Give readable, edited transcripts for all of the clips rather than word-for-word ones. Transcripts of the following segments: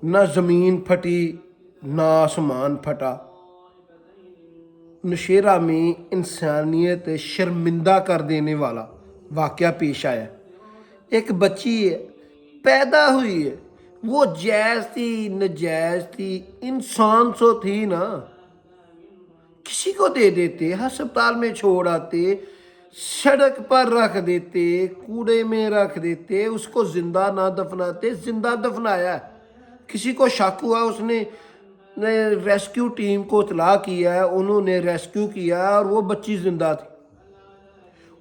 نہ زمین پھٹی نہ آسمان پھٹا۔ نوشیرہ میں انسانیت شرمندہ کر دینے والا واقعہ پیش آیا۔ ایک بچی ہے، پیدا ہوئی ہے، وہ جائز تھی نجائز تھی، انسان سو تھی نا، کسی کو دے دیتے، ہسپتال میں چھوڑ آتے، سڑک پر رکھ دیتے، کوڑے میں رکھ دیتے، اس کو زندہ نہ دفناتے، زندہ دفنایا ہے۔ کسی کو شک ہوا، اس نے ریسکیو ٹیم کو اطلاع کیا ہے، انہوں نے ریسکیو کیا اور وہ بچی زندہ تھی۔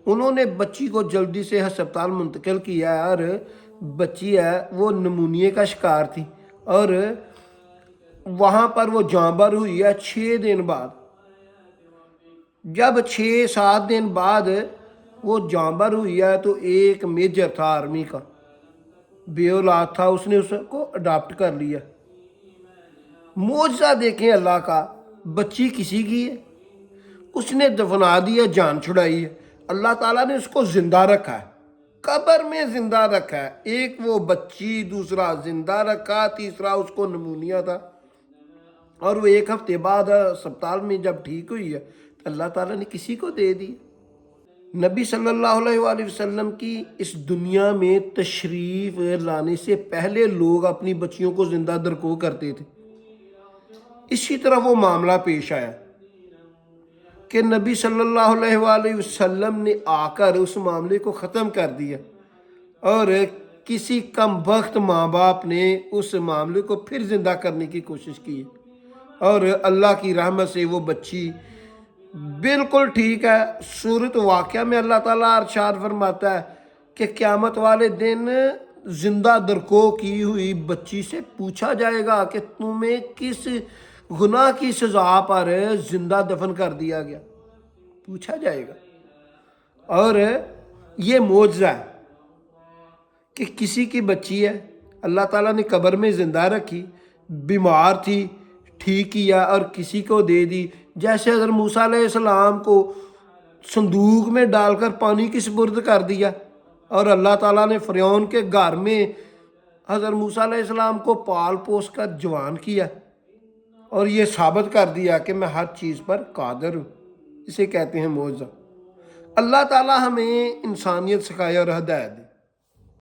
انہوں نے بچی کو جلدی سے ہسپتال منتقل کیا اور بچی ہے وہ نمونیے کا شکار تھی اور وہاں پر وہ جاں بحق ہوئی ہے 6 دن بعد۔ جب 6-7 دن بعد وہ جاں بحق ہوئی ہے تو ایک میجر تھا آرمی کا، بے اولاد تھا، اس نے اس کو اڈاپٹ کر لیا۔ معجزہ دیکھیں اللہ کا، بچی کسی کی ہے، اس نے دفنا دیا، جان چھڑائی ہے، اللہ تعالیٰ نے اس کو زندہ رکھا ہے، قبر میں زندہ رکھا ہے۔ ایک وہ بچی، دوسرا زندہ رکھا، تیسرا اس کو نمونیا تھا، اور وہ 1 ہفتے بعد اسپتال میں جب ٹھیک ہوئی ہے تو اللہ تعالیٰ نے کسی کو دے دی۔ نبی صلی اللہ علیہ وآلہ وسلم کی اس دنیا میں تشریف لانے سے پہلے لوگ اپنی بچیوں کو زندہ درکو کرتے تھے۔ اسی طرح وہ معاملہ پیش آیا کہ نبی صلی اللہ علیہ وآلہ وسلم نے آ کر اس معاملے کو ختم کر دیا، اور کسی کم بخت ماں باپ نے اس معاملے کو پھر زندہ کرنے کی کوشش کی، اور اللہ کی رحمت سے وہ بچی بالکل ٹھیک ہے۔ سورۃ واقعہ میں اللہ تعالیٰ ارشاد فرماتا ہے کہ قیامت والے دن زندہ درکو کی ہوئی بچی سے پوچھا جائے گا کہ تمہیں کس گناہ کی سزا پر زندہ دفن کر دیا گیا، پوچھا جائے گا۔ اور یہ معجزہ ہے کہ کسی کی بچی ہے، اللہ تعالیٰ نے قبر میں زندہ رکھی، بیمار تھی، ٹھیک کیا اور کسی کو دے دی۔ جیسے حضرت موسیٰ علیہ السلام کو صندوق میں ڈال کر پانی کی سپرد کر دیا، اور اللہ تعالیٰ نے فرعون کے گھر میں حضرت موسیٰ علیہ السلام کو پال پوس کر جوان کیا، اور یہ ثابت کر دیا کہ میں ہر چیز پر قادر ہوں۔ اسے کہتے ہیں معجزہ۔ اللہ تعالیٰ ہمیں انسانیت سکھائے اور ہدایت دے۔